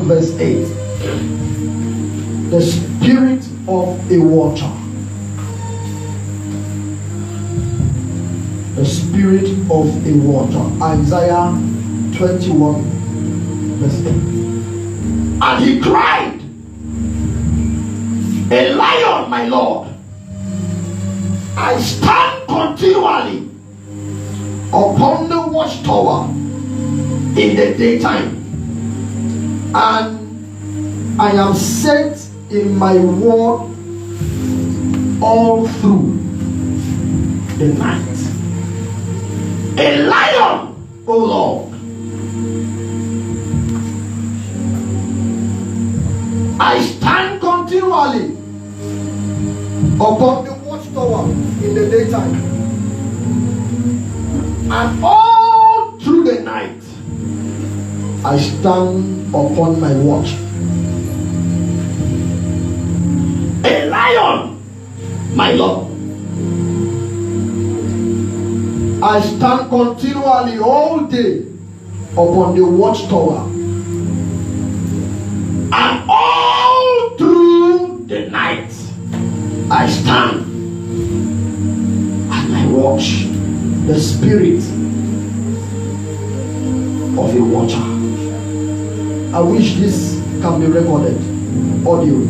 verse 8. The spirit of a watcher. The spirit of a watcher. Isaiah 21 verse 8. And he cried, a lion, my Lord. I stand continually upon the watchtower in the daytime, and I am set in my ward all through the night. A lion, O Lord, I stand continually upon the watchtower in the daytime, and all through the night I stand upon my watch. A lion, my Lord, I stand continually all day upon the watchtower, and all through the night I stand at my watch. The spirit of a watcher. I wish this can be recorded, audio.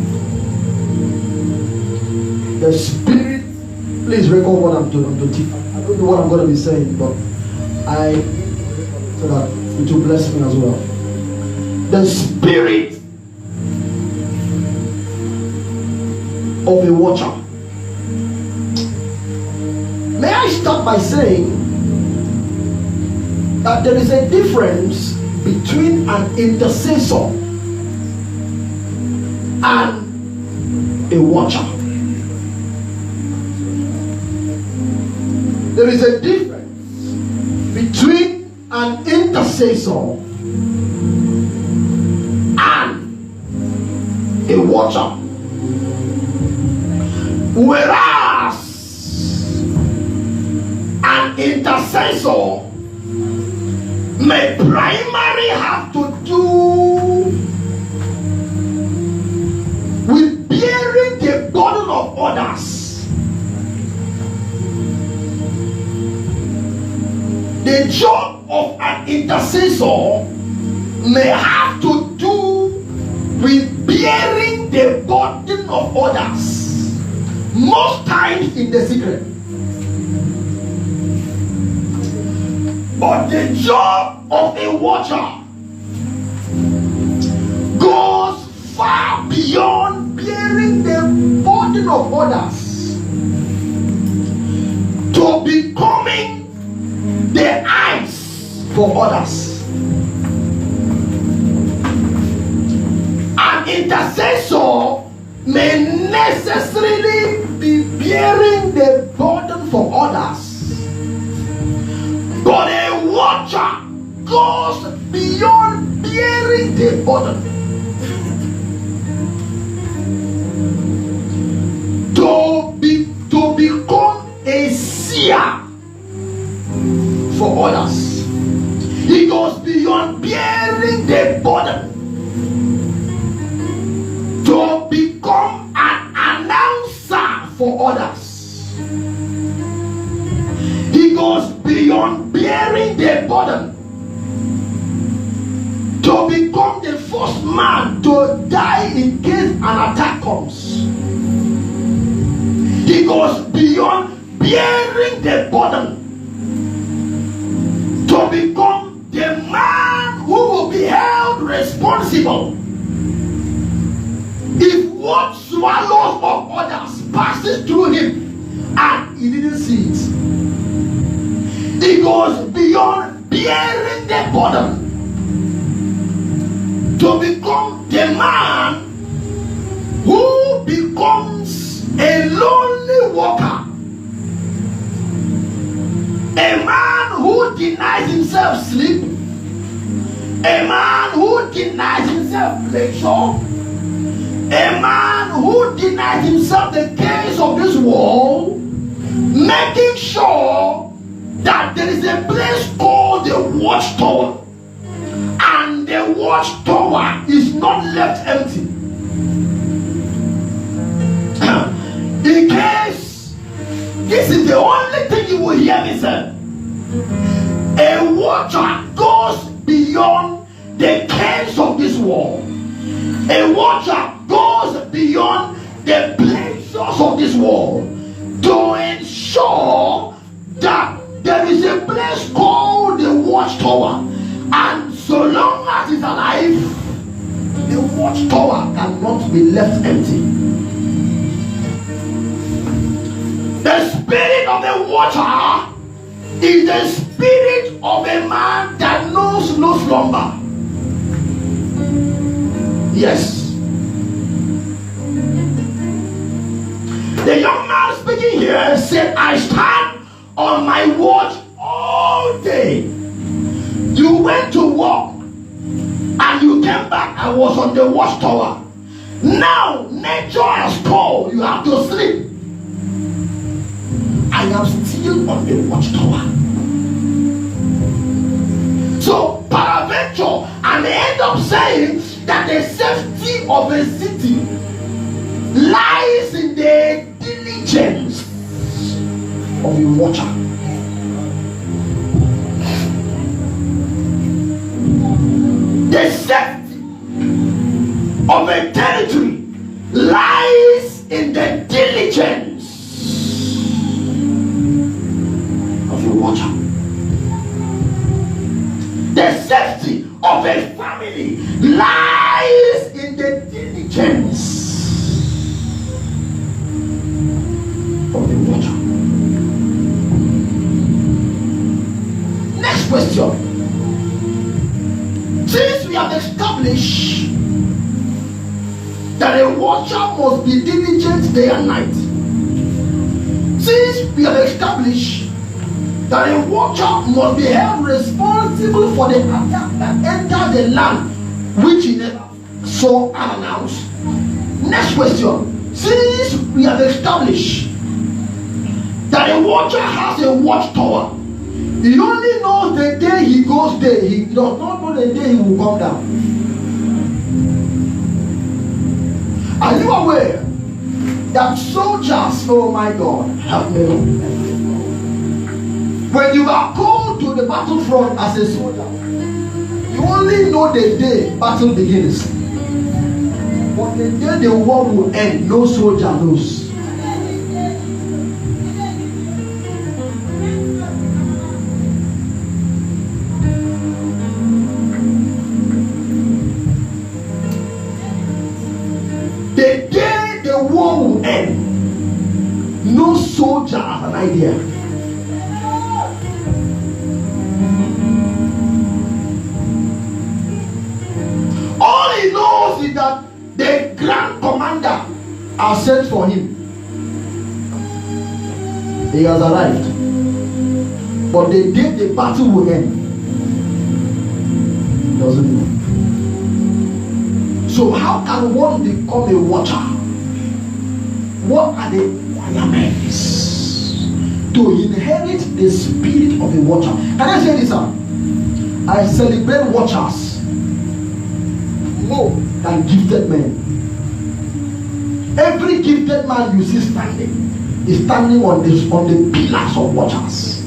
The spirit, please record what I'm doing. I don't know what I'm going to be saying, but so that it will bless me as well. The spirit of a watcher. May I start by saying that there is a difference between an intercessor and a watcher. There is a difference between an intercessor and a watcher. Whereas an intercessor may primarily have to do with bearing the burden of others. The job of an intercessor may have to do with bearing the burden of others, most times in the secret. But the job of a watcher goes far beyond bearing the burden of others to becoming the eyes for others. An intercessor may necessarily be bearing the burden for others, but a watcher goes beyond bearing the burden to become a seer for others. He goes beyond bearing the burden to become an announcer for others. He goes beyond bearing the burden to become the first man to die in case an attack comes. He goes beyond bearing the burden to become the man who will be held responsible if what swallows of others passes through him and he didn't see it. He goes beyond bearing the burden to become the man who becomes a lonely walker, a man who denies himself sleep, a man who denies himself pleasure, a man who denies himself the cares of this world, making sure that there is a place called the watchtower, and and the watchtower is not left empty. In case this is the only thing you will hear me say, a watcher goes beyond the cares of this world. A watcher goes beyond the pleasures of this world to ensure that there is a place called the watchtower, and so long as it's alive, the watchtower cannot be left empty. The spirit of the watcher is the spirit of a man that knows no slumber. Yes. The young man speaking here said, I stand on my watch all day. You went to work and you came back. I was on the watchtower. Now nature has called. You have to sleep. I am still on the watchtower. So peradventure, and they end up saying that the safety of a city lies in the diligence of the watcher. The safety of a territory lies in the diligence of the watcher. The safety of a family lies in the diligence of the watcher. Next question. Since we have established that a watcher must be diligent day and night, since we have established that a watcher must be held responsible for the attack that entered the land which he never saw unannounced. Next question. Since we have established that a watcher has a watchtower, he only knows the day he goes there. He does not know the day he will come down. Are you aware that soldiers, oh my God, help me, when you are called to the battlefront as a soldier, you only know the day battle begins. But the day the war will end, no soldier knows. The day the war will end, no soldier has an idea. All he knows is that the grand commander has sent for him. He has arrived. But the day the battle will end, he doesn't know. So how can one become a watcher? What are the requirements to inherit the spirit of a watcher? Can I say this, sir? I celebrate watchers more than gifted men. Every gifted man you see standing is standing on the pillars of watchers.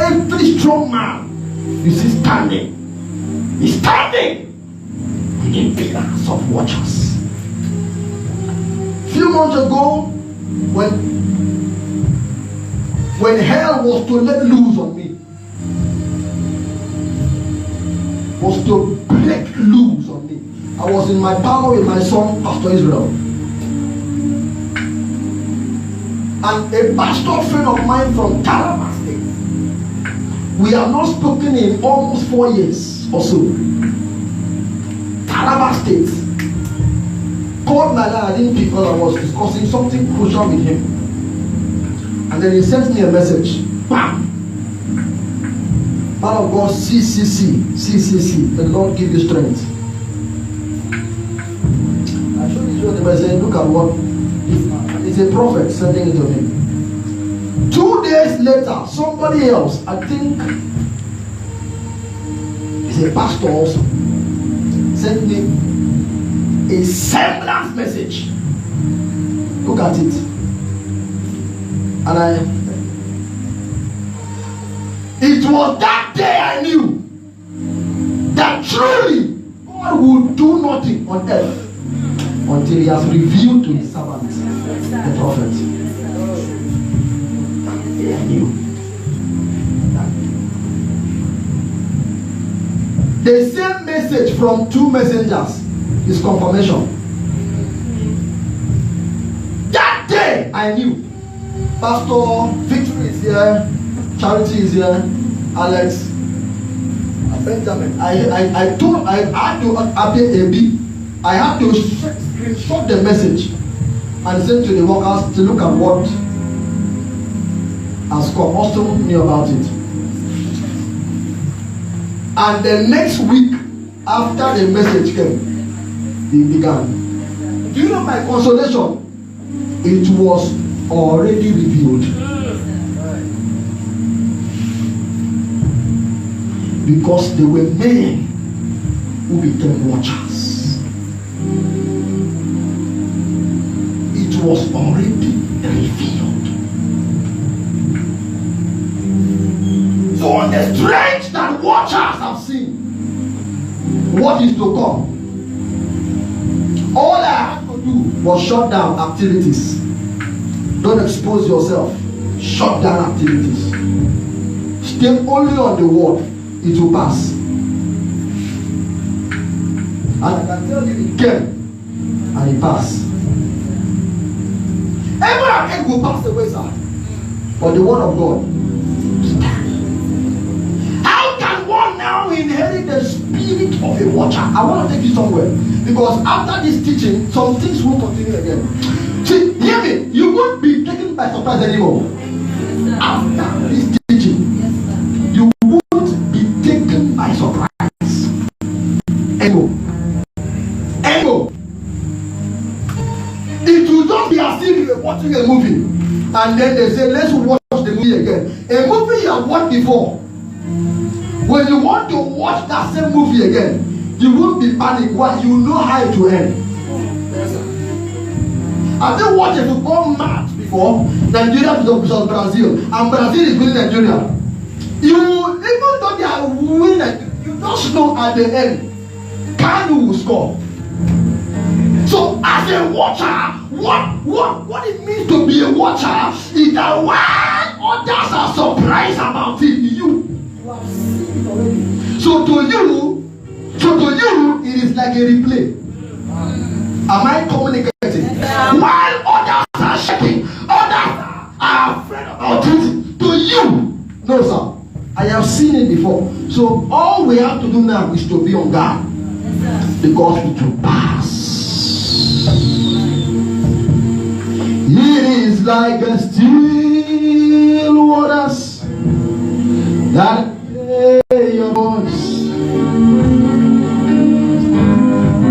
Every strong man you see standing is standing on the pillars of watchers. A few months ago, when hell was to let loose on me, was to break loose on me, I was in my parlor with my son, Pastor Israel. And a pastor friend of mine from Taraba State, we have not spoken in almost 4 years or so. Taraba State called my line. I didn't pick because I was discussing something crucial with him. And then he sent me a message. Bam! Man of God, CCC. The Lord give you strength. I showed you the message. Look at what it's a prophet sending it to me. 2 days later, somebody else, I think as a pastor also, sent me a semblance message. Look at it. And it was that day I knew that truly God will do nothing on earth until he has revealed to his servant, the prophet. I knew. The same message from two messengers is confirmation. That day I knew. Pastor Victory is here, Charity is here, Alex, Benjamin. I had to appear a bit. I had to screenshot the message and send to the workers to look at what has come. Also knew about it. And the next week after the message came, it began. Do you know my consolation? It was already revealed. Because there were men who became watchers. It was already revealed. So on the strength that watchers have seen what is to come, all I had to do was shut down activities. Don't expose yourself. Shut down activities. Stay only on the word. It will pass. And I can tell you it came and it passed. Everything will pass away, sir. But the word of God stands. How can one now inherit the spirit of a watcher? I want to take you somewhere. Because after this teaching, some things will continue again. See, hear me. You won't be taken by surprise anymore. After this teaching, you won't be taken by surprise anymore. Anymore. It will just be as if you were watching a movie and then they say, let's watch the movie again. A movie you have watched before. When you want to watch that same movie again, you won't be panicked. Why? You know how it will end. Have you watched a football match before? Nigeria versus Brazil, and Brazil is winning Nigeria. You, even though they are winning, you just know at the end, Kanu will score. So as a watcher, what it means to be a watcher is that when others are surprised about it, you have seen it already. So to you, it is like a replay. Am I communicating? Yeah. While others are shaking, others are afraid about it. To you, no sir, I have seen it before. So all we have to do now is to be on guard. Yes, because it will pass. It is like a still waters that hear your voice.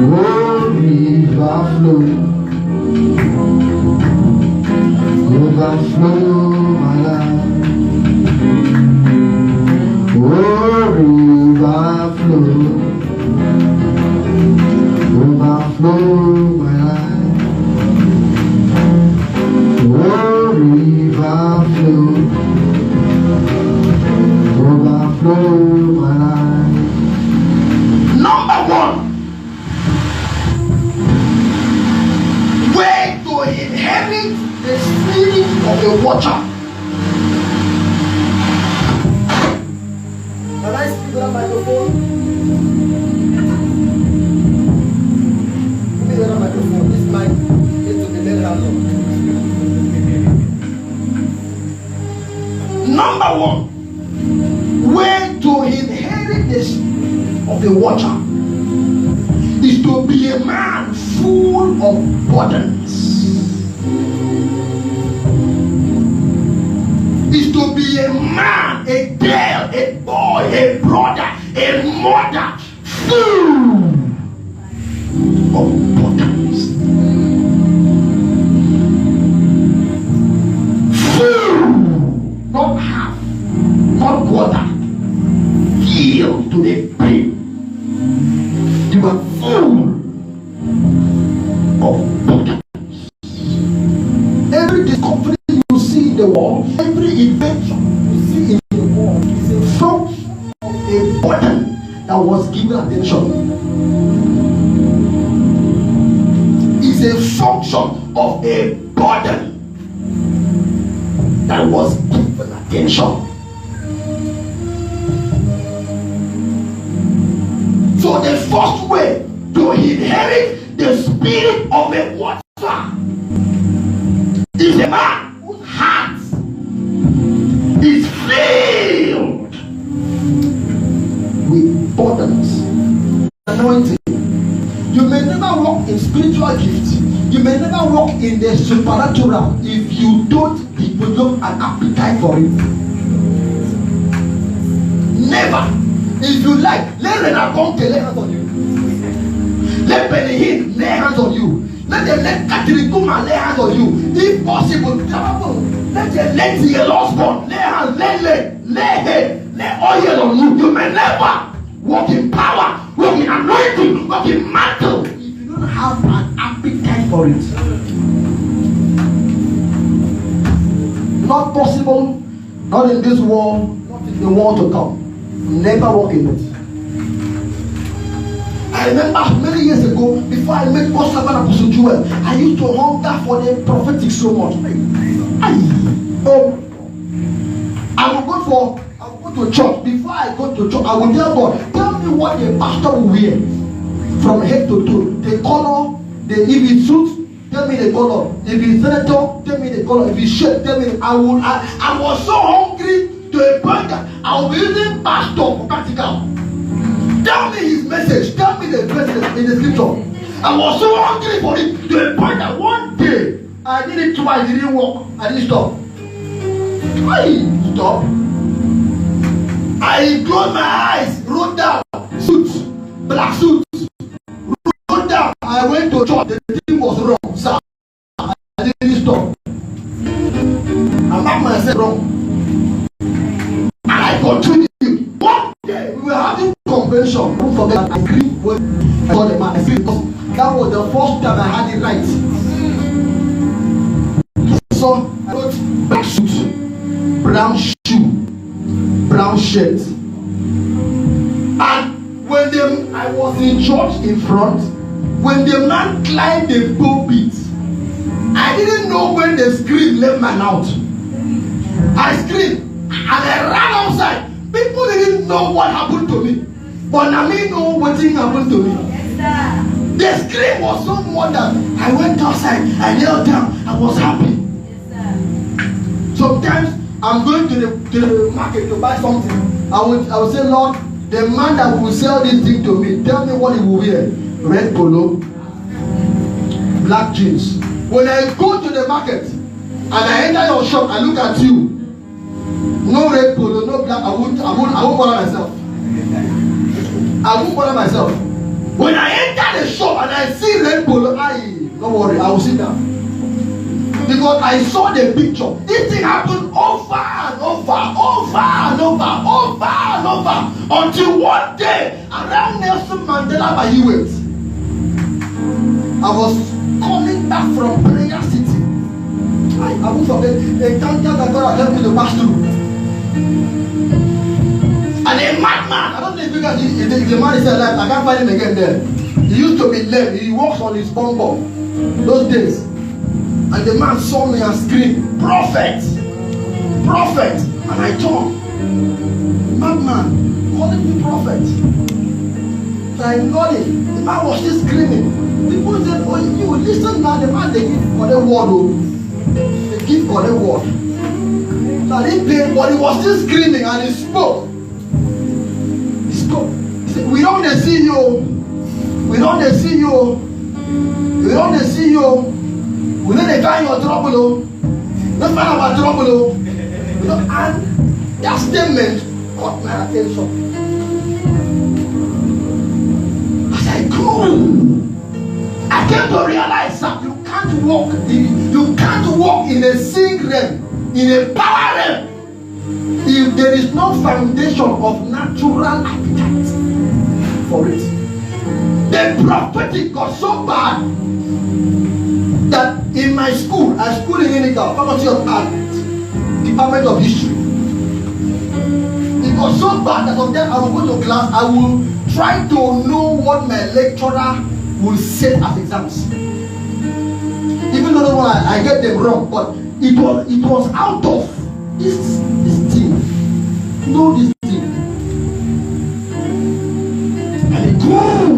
Oh, river overflow my life. Oh, river overflow my life. Oh, river overflow my life. Number one, way to inherit the spirit of a watcher. Can I speak to that microphone? Give me the other microphone. This mic needs to be let down. Number one, way to inherit the spirit of a watcher is to be a man full of burdens. Is to be a man, a girl, a boy, a brother, a mother, full of burdens. Full, not half, not quarter, filled to the brim. the world, every invention you see in the world is a function of a burden that was given attention. Is a function of a burden that was given attention. So the first way to inherit the spirit of a water is a man whose heart is filled with burdens. Anointing. You may never walk in spiritual gifts. You may never walk in the supernatural if you don't develop an appetite for it. Never. If you like, let Renabonke lay hands on you. Let Benihin lay hands on you. Let Katirikuma lay hands on you. If possible, let the lost one lay hands, lay oil on you. You may never walk in power, walk in anointing, walk in mantle if you don't have an appetite for it. Not possible, not in this world, not in the world to come. Never walk in it. I remember many years ago, before I met God's servant Apostle Joel, I used to hunger for the prophetic so much. I would go to church. Before I go to church, I would tell God, tell me what the pastor will wear from head to toe. The color, if it's suit, tell me the color. If it's senator, tell me the color. If it's shirt, tell me. I was so hungry to a point that I will be using pastor for practical. Tell me his message. Tell me the message in the scripture. I was so hungry for it to a point that one day I did it twice. It didn't work. I didn't stop. I stop. I closed my eyes, wrote down suits, black suits, wrote down. I went to church. The thing was wrong, sir. I didn't stop. I marked myself wrong. And I continued. One day we were having convention. Don't forget, I agreed when I saw the man. I said, that was the first time I had it right. So I wrote black suit, brown shoe, brown shirt. And when I was in church in front, when the man climbed the pulpit, I didn't know when the scream left my mouth. I screamed and I ran outside. People didn't know what happened to me, but now me know what thing happened to me. Yes, the scream was so more than I went outside, I knelt down, I was happy. Yes, sometimes I'm going to the market to buy something. I would say, Lord, the man that will sell this thing to me, tell me what he will wear. Red polo, black jeans. When I go to the market and I enter your shop, I look at you. No red polo, no black. I won't bother myself. I won't bother myself. When I enter the shop and I see red polo, don't worry, I will sit down. Because I saw the picture. This thing happened over and over until one day around Nelson Mandela by Hewitt. I was coming back from Prayer City. I won't forget the encounter that God had helped me to pass through. And a madman, I don't know if you guys, if the man is alive, I can't find him again there. He used to be lame, he walks on his bum those days. And the man saw me and screamed, prophet, prophet. And I turned, madman, calling me prophet. So I ignored him. The man was still screaming. People said, oh, you listen now, the man, they give for the word. They give for the word. So I didn't pay, but he was still screaming and he spoke. He spoke. He said, we don't see you. We don't see you. We don't see you. We know they find your trouble. Let's find out about trouble. And that statement caught my attention. As I grew, I came to realize that you can't walk in a seeing realm, in a power realm, if there is no foundation of natural appetite for it. The prophetic got so bad that in my school, I schooled in Unica, Faculty of Art, Department of History. It was so bad that sometimes I will go to class, I will try to know what my lecturer will set as exams. Even though I get them wrong, but it was out of this thing. Know this thing. And it grew.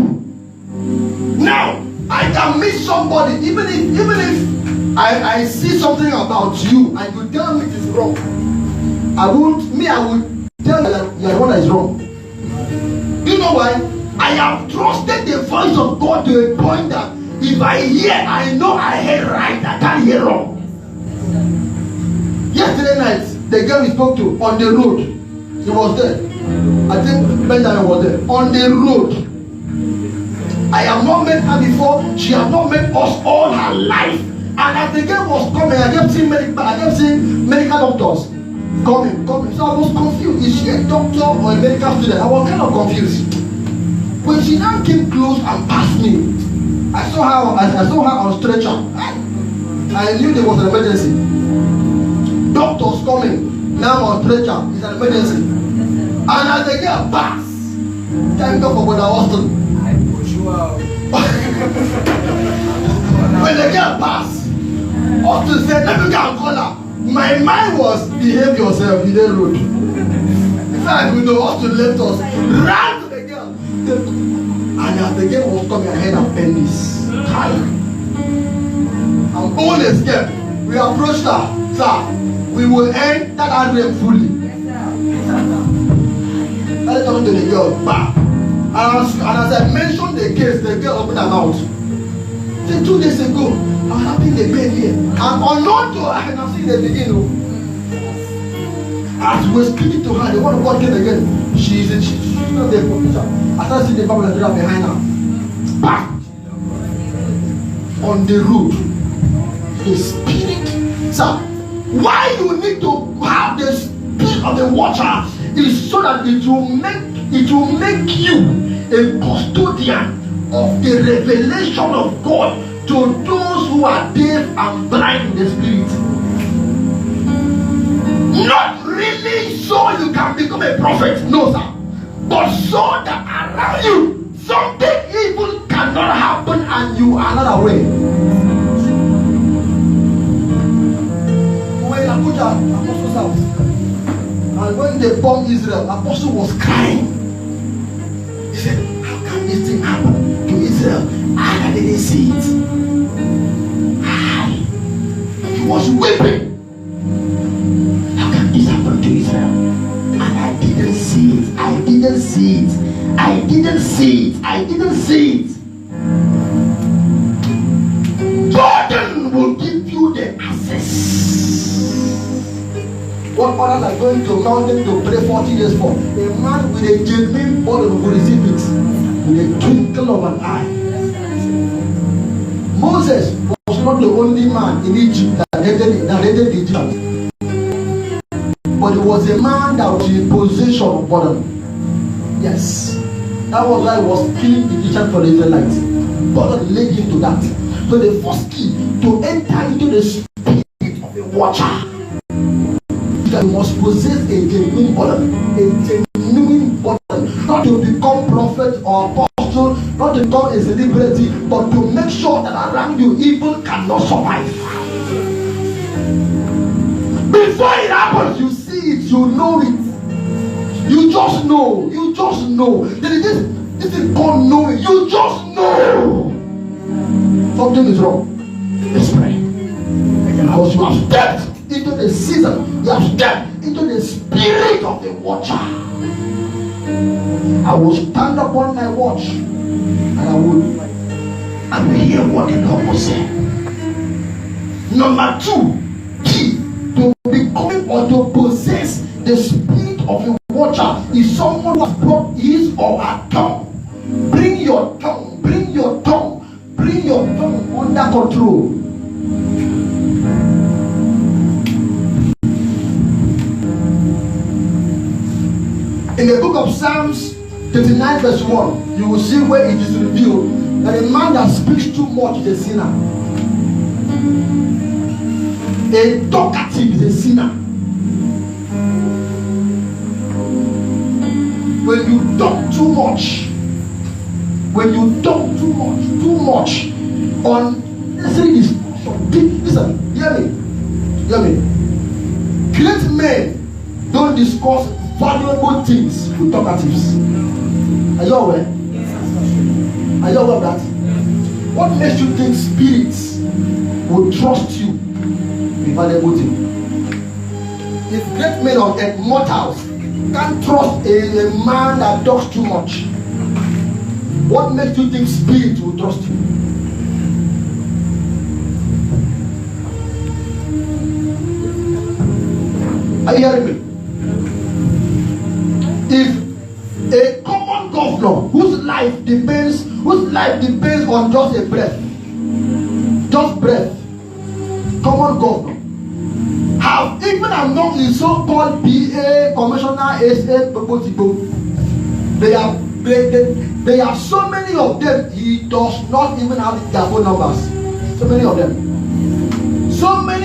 Now I can meet somebody, even if I see something about you and you tell me it is wrong. I would tell you that you are the one that is wrong. You know why? I have trusted the voice of God to a point that if I hear, I know I hear right, I can't hear wrong. Yesterday night, the girl we spoke to on the road, she was there. I think Benjamin was there. On the road. I have not met her before. She has not met us all her life. And as the girl was coming, I kept seeing medical doctors coming. So I was confused. Is she a doctor or a medical student? I was kind of confused. When she now came close and passed me, I saw her on stretcher. I knew there was an emergency. Doctors coming now on stretcher. It's an emergency. And as the girl passed, thank God for Brother Austin. When the girl passed, Austin said, let me go and call her. My mind was, behave yourself, you didn't road. In fact, we know Austin left us, ran to the girl. And as the girl was coming, I heard appendix. I'm always scared. We approached her, sir. We will end that argument fully. I talked to the girl, back. And as I mentioned the case, the girl opened her mouth. Say 2 days ago, I was having the bed here. And unknown to her, I can see the beginning. As we were speaking to her, the one who God came again. She's not there for picture. I started seeing the Bible and behind her. Back. On the road. The spirit. Sir, why you need to have the spirit of the watcher is so that it will make you a custodian of the revelation of God to those who are deaf and blind in the spirit. Not really so you can become a prophet, no sir, but so that around you something evil cannot happen and you are not aware. When Apostle's house, and when they bombed Israel, Apostle was crying. He said, how can this thing happen to Israel? I didn't see it. He was weeping. How can this happen to Israel? And I didn't see it. I didn't see it. I didn't see it. I didn't see it. Jordan will give you the access. What others are going to mountain to pray 40 days for? A man with a genuine burden will receive it with a twinkle of an eye. Moses was not the only man in Egypt that hated the Egyptians, but he was a man that was in possession of burden. Yes, that was why he was killing the Egyptians for the Israelites. Burden led him to that. So the first key to enter into the spirit of a watcher, that you must possess a genuine burden, not to become prophet or apostle, not to become a celebrity, but to make sure that around you evil cannot survive. Before it happens, you see it, you know it. You just know. This is called knowing. You just know something is wrong. Let's pray. Because you have stepped into the season, you have stepped into the spirit of the watcher. I will stand upon my watch and I will hear what the Lord will say. Number 2, key to becoming or to possess the spirit of a watcher is someone who has brought his or her tongue. Bring your tongue under control. In the book of Psalms 39 verse 1, you will see where it is revealed that a man that speaks too much is a sinner. A talkative is a sinner. when you talk too much, too much on necessary discussion. Listen, hear me. Great men don't discuss valuable things with talkatives. Are you aware? Are you aware of that? What makes you think spirits will trust you with valuable things? If great men of earth, mortals, can't trust a man that talks too much, what makes you think spirits will trust you? Are you hearing me? If a common governor whose life depends on just a breath, common governor, have even among the so-called PA, commissioner, SA, they are so many of them, he does not even have their phone numbers. So many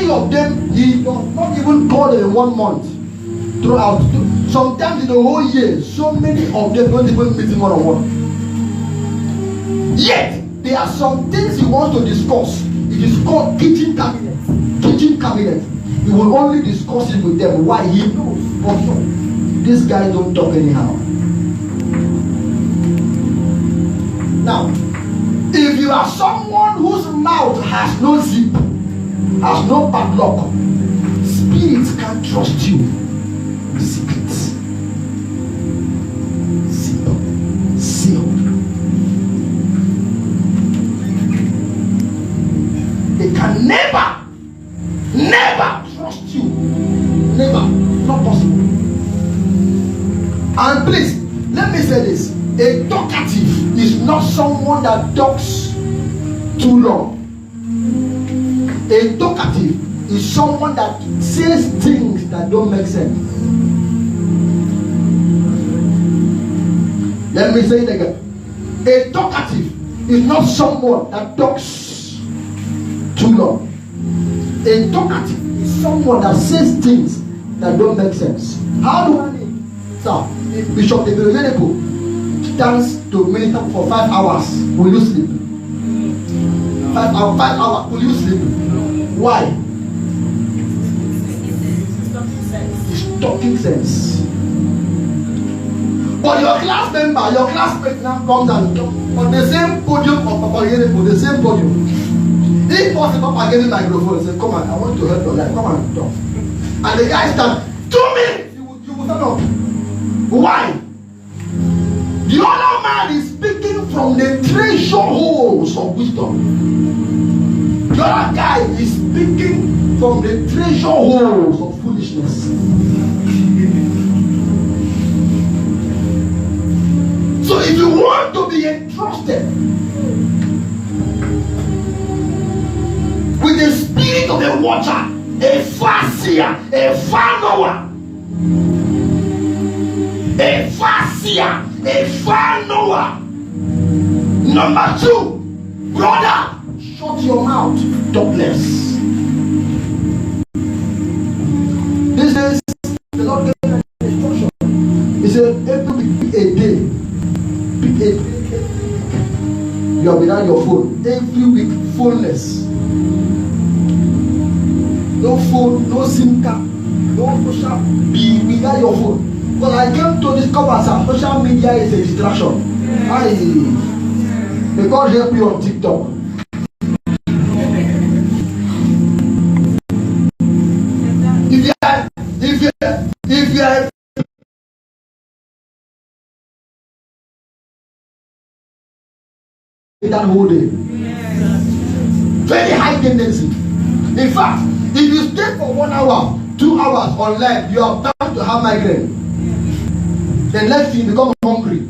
of them, he does not even call them in 1 month. Throughout, sometimes in the whole year, so many of them don't even meet him one-on-one. Yet, there are some things he wants to discuss. It is called kitchen cabinet. He will only discuss it with them. Why? He knows for sure these guys don't talk anyhow. Now, if you are someone whose mouth has no zip, has no padlock, spirits can't trust you with secrets. Sealed. They can never trust you. Never. Not possible. And please, let me say this. A talkative is not someone that talks too long. A talkative is someone that says things that don't make sense. Let me say it again. A talkative is not someone that talks too long. A talkative is someone that says things that don't make sense. How do I mean? Sir, if Bishop Evangelist stands to minister for 5 hours, will you sleep? 5 hours, will you sleep? Why? He's talking sense. But your classmate now comes and on the same podium of Papa Yenepo, the same podium. If possible, Papa gave him the microphone and said, come on, I want to help your life, come on, talk. And the guy stands, 2 minutes, you will stand up. Why? The other man is speaking from the treasure holes of wisdom. The other guy is speaking from the treasure holes of foolishness. So if you want to be entrusted with the spirit of a watcher, a farseer, a far knower, a farseer, a far knower. Number 2, brother, shut your mouth, topless. This is the Lord gave an instruction. He said, every week a day, pick a day. You are without your phone. Every week, phoneless. No phone, no SIM card, no social. Be without your phone. But I came to discover that social media is a distraction. May God help you on TikTok. If you are that whole day. Very high tendency. In fact, if you stay for 1 hour, 2 hours online, you are bound to have migraine. The next thing you become hungry.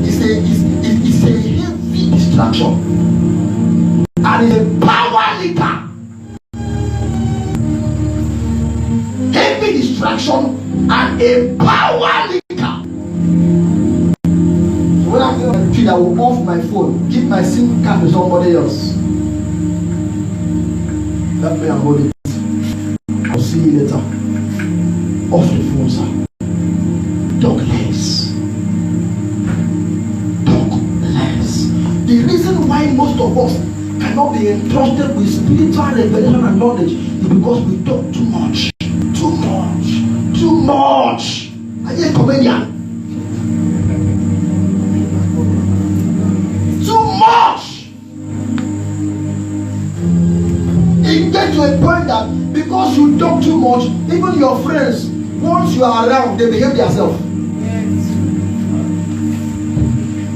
It's a heavy distraction. And it's a power leaker. Heavy distraction and a power leaker. So when I'm going to I will off my phone, give my SIM card to somebody else. That way I'm holding it. I'll see you later. Off the phone, sir. most of us cannot be entrusted with spiritual revelation and knowledge is because we talk too much. Too much. Too much. Are you a comedian? Too much. It gets to a point that because you talk too much, even your friends, once you are around, they behave themselves.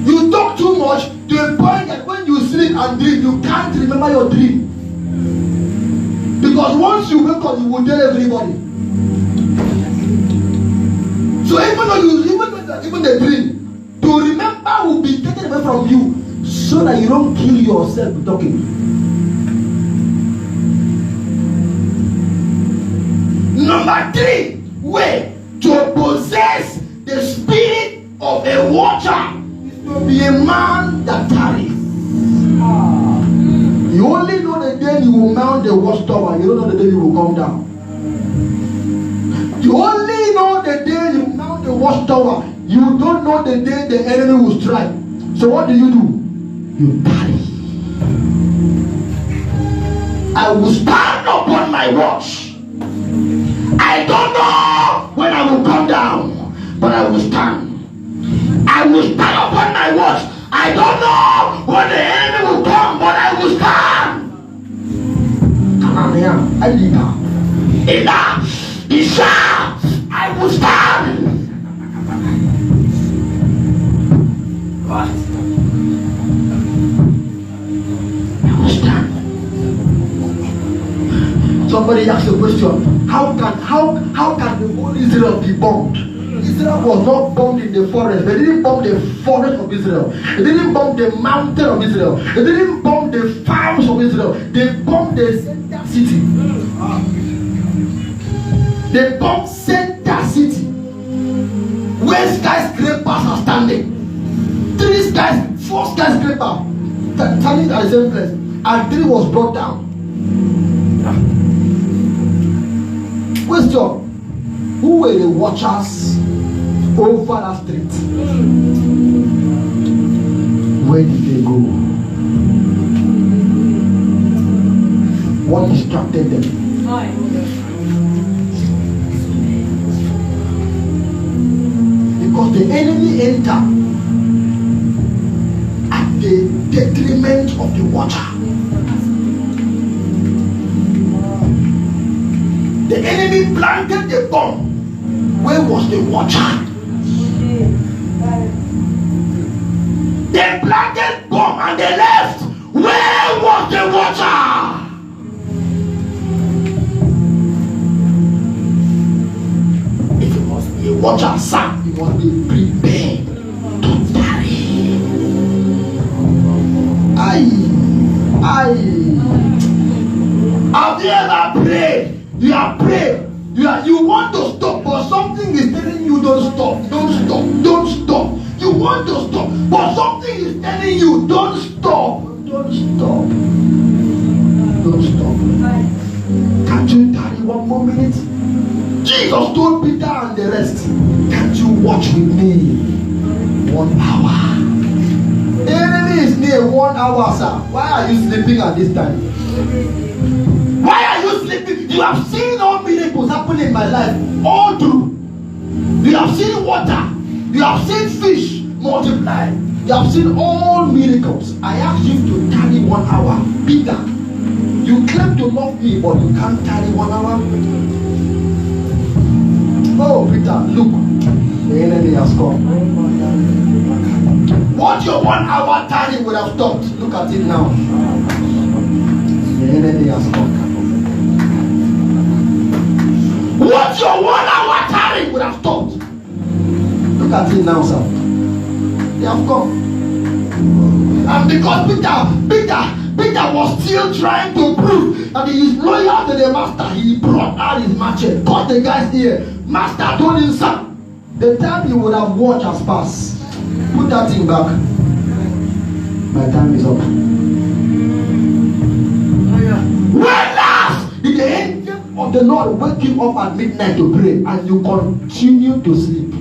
You talk too much to a point that when you sleep and dream, you can't remember your dream. Because once you wake up, you will tell everybody. So even the dream, to remember will be taken away from you so that you don't kill yourself with talking. Number 3 way to possess the spirit of a watcher is to be a man that tarries. You only know the day you will mount the watchtower. You don't know the day you will come down. You only know the day you mount the watchtower. You don't know the day the enemy will strike. So what do? You tarry. I will stand upon my watch. I don't know when I will come down, but I will stand. I will stand upon my watch. I don't know when the enemy will come, but I will stand. I will stand. What? I will stand. Somebody asked a question. How can the whole Israel be bombed? Israel was not bombed in the forest. They didn't bomb the forest of Israel. They didn't bomb the mountain of Israel. They didn't bomb the farms of Israel. They bombed the center city. They bombed center city where skyscrapers are standing. 4 skyscrapers standing at the same place, and 3 was brought down. Question: who were the watchers over that street? Where did they go? What distracted them? Because the enemy entered at the detriment of the watcher. The enemy planted the bomb. Where was the watcher? They planted bomb and they left. Where was the watcher? If you must be a watcher, sir, you must be prepared to tarry. Have you ever prayed? You are praying. You want to stop, but something is telling you don't stop, don't stop, don't stop. You want to stop, but something is telling you don't stop, don't stop, don't stop. Can't you tarry one more minute? Jesus told Peter and the rest, can't you watch with me 1 hour? The enemy is near 1 hour, sir. Why are you sleeping at this time? Why are you sleeping? You have seen all miracles happen in my life, all through. You have seen water. You have seen fish multiply. You have seen all miracles. I asked you to tarry 1 hour. Peter, you claim to love me, but you can't tarry 1 hour. Oh, Peter, look. The enemy has come. What your 1 hour tarry would have stopped. Look at it now. The enemy has come. What your 1 hour tarry would have stopped. Look at it now, sir. They have come. And because Peter was still trying to prove that he is loyal to the master, he brought out his machete, cut the guy's ear. Master told him, son, the time you would have watched has passed. Put that thing back. My time is up. When last did the angel of the Lord wake you up at midnight to pray and you continue to sleep?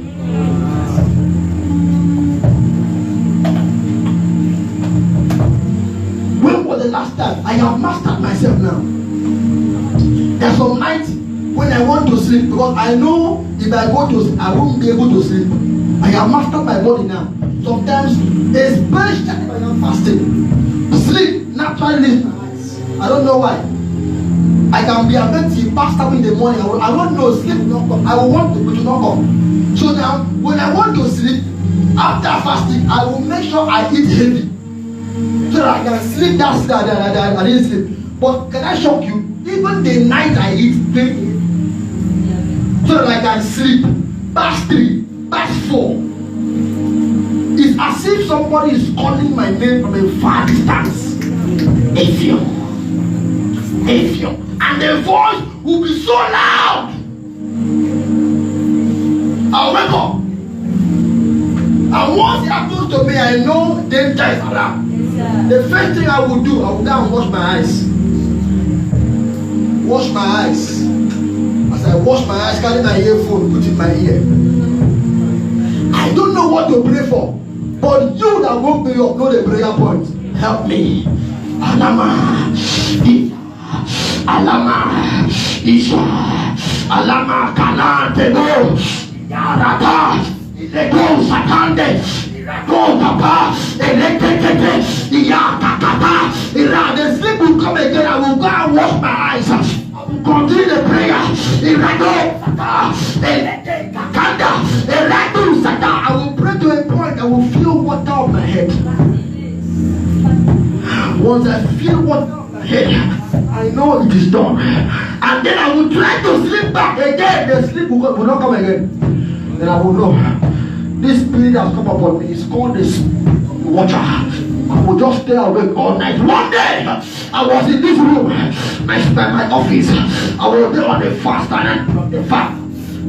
I have mastered myself now. There's some nights when I want to sleep, because I know if I go to sleep, I won't be able to sleep. I have mastered my body now. Sometimes, especially when I'm fasting, sleep naturally leaves my eyes. I don't know why. I can be awake till past time in the morning. I won't know, sleep will not come. I will want to, but it will not come. So now, when I want to sleep, after fasting, I will make sure I eat heavy, so that I can sleep that sleep that I didn't sleep. But can I shock you? Even the night I eat very heavy, so that I can sleep past 3, past 4. It's as if somebody is calling my name from a far distance. Effiong. Effiong. And the voice will be so loud. I'll wake up. And once it happens to me, I know danger is around. Yes, the first thing I will do, I will go and wash my eyes. Wash my eyes. As I wash my eyes, carry my earphone, put in my ear. I don't know what to pray for, but you that won't be up, know the prayer point. Help me. Alama. Alama. Isha. Alama. Kana. Tego. Yarata. Ilego. Satande. Go papa. Elekekeke. Iyakakata. The sleep will come again. I will go and wash my eyes. Continue the prayer. I will pray to a point I will feel water on my head. Once I feel water on my head, I know it is done. And then I will try to sleep back again. The sleep will not come again. Then I will know this spirit has come upon me. It's called this water. I will just stay awake all night. One day, I was in this room, my office. I was there on the fast, and the fast.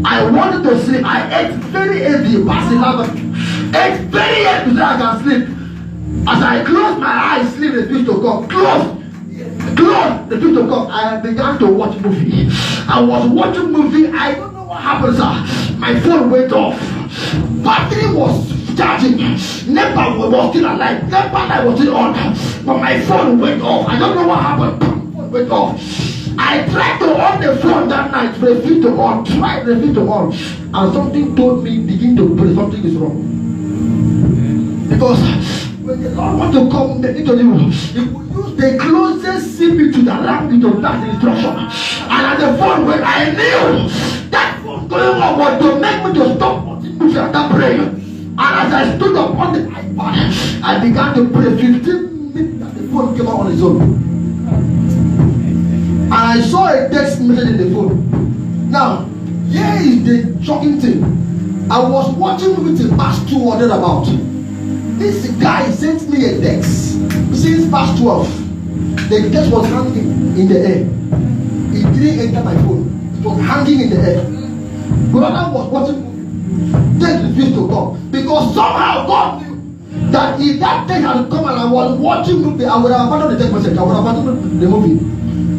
I wanted to sleep. I ate very heavy, past 11. Ate very heavy so I can sleep. As I closed my eyes, sleep the switch to come. Close the switch to come. I began to watch movie. I was watching movie. I don't know what happened, sir. My phone went off. Battery was charging. Never was still alive. Never I was still on. But my phone went off. I don't know what happened. My phone went off. I tried to on the phone that night. Refused to on. Refused to on. And something told me, begin to pray. Something is wrong. Because when the Lord wants to come into you, He will use the closest similitude around me to that instruction. And at the phone, when I knew that was going on was to make me to stop moving after prayer. And as I stood up on the iPad, I began to pray. 15 minutes and the phone came out on its own. And I saw a text message in the phone. Now, here is the shocking thing. I was watching movie till past 2 or thereabout. This guy sent me a text since past 12. The text was hanging in the air. It didn't enter my phone. It was hanging in the air. Brother was watching movie. Text refused to come. Because somehow God knew that if that text had come and I was watching movie, I would have abandoned the text message. I would have abandoned the movie.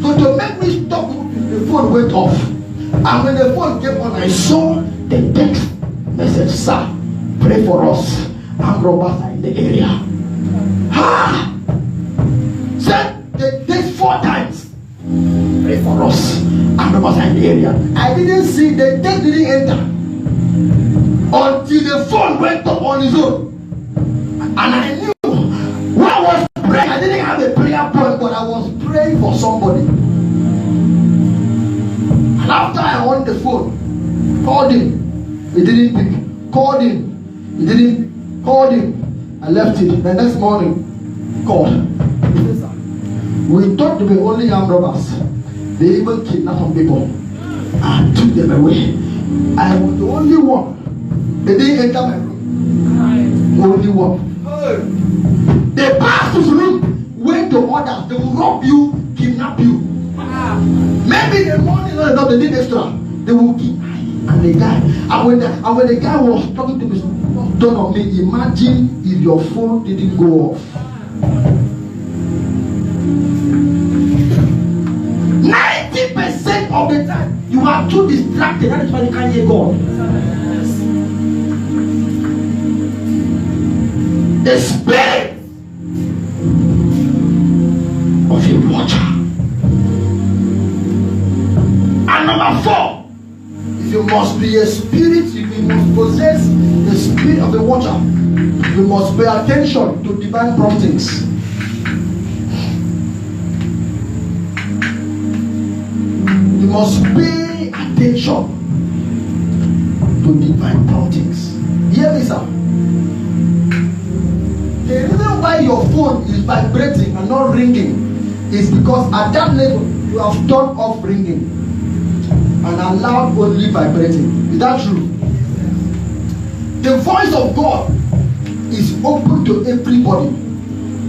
So to make me stop the movie, the phone went off. And when the phone came on, I saw the text message. Sir, pray for us. Armed robbers are in the area. Ha! Said the text 4 times. Pray for us. Armed robbers are in the area. I didn't see the text didn't enter until the phone went up on its own. And I knew when I was praying, I didn't have a prayer point, but I was praying for somebody. And after I on the phone, called him, he didn't pick. Called him, he didn't pick. Called him, I left it. The next morning, called. He said, sir, we thought they were only armed robbers. They even kidnapped some people and took them away. I was the only one. They didn't enter my room. Only one. They passed his room, went to others. They will rob you, kidnap you. Maybe in the morning, they did extra. They will kidnap. And the guy, and when the guy was talking to me, don't on me, imagine if your phone didn't go off. 90% of the time, you are too distracted. That is why you can't hear God. The spirit of a watcher. And number 4, if you must be a spirit, if you must possess the spirit of a watcher, you must pay attention to divine promptings. You must pay attention to divine promptings. Hear me, sir. The reason why your phone is vibrating and not ringing is because at that level you have turned off ringing and allowed only vibrating. Is that true? The voice of God is open to everybody,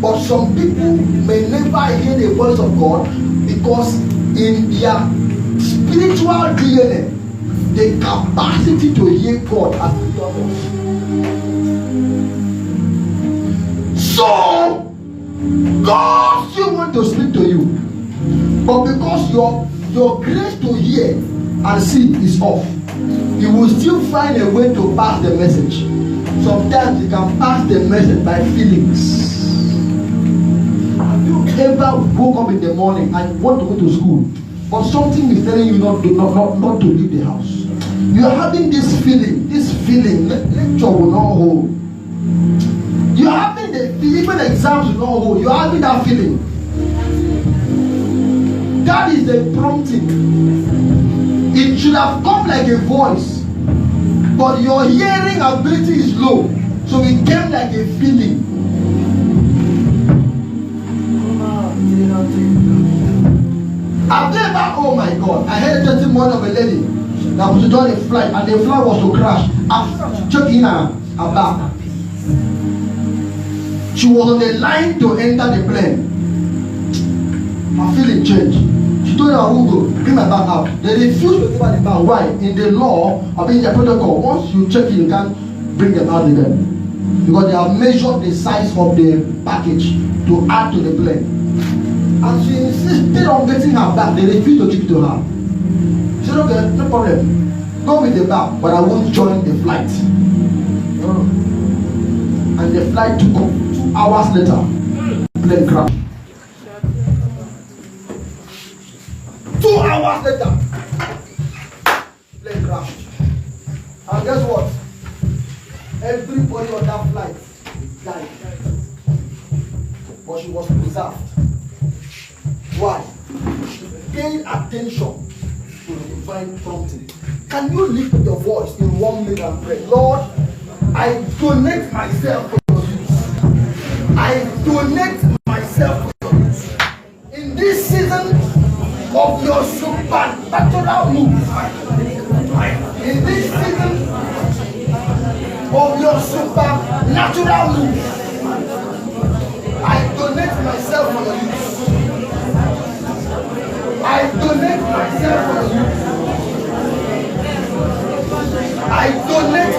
but some people may never hear the voice of God because in their spiritual DNA, the capacity to hear God has been lost. So God still wants to speak to you, but because your grace to hear and see is off, you will still find a way to pass the message. Sometimes you can pass the message by feelings. Have you ever woke up in the morning and want to go to school, but something is telling you not to leave the house? You are having this feeling, lecture will not hold. You are having the feeling, even exams will not hold. You are having that feeling. That is the prompting. It should have come like a voice, but your hearing ability is low, so it came like a feeling. I've never, oh my God, I heard a testimony of a lady that was to join a flight and the flight was to crash. After checking her back, she was on the line to enter the plane. Her feeling changed. She told her, I will go, bring my bag out. They refused to give her the bag. Why? In the law, in the protocol, once you check it, you can't bring them out again. Because they have measured the size of the package to add to the plane. And she insisted on getting her bag. They refused to give it to her. She said, okay, no problem. Go with the bag, but I won't join the flight. And the flight took off. 2 hours later, plane crashed. 2 hours later, plane crashed. And guess what? Everybody on that flight died. But she was preserved. Why? She paid attention to the divine prompting. Can you lift up your voice in 1 minute and pray? Lord, I donate myself for your use. I donate myself for your use. In this season of your supernatural move, in this season of your supernatural move, I donate myself for your use. I donate myself for you. I donate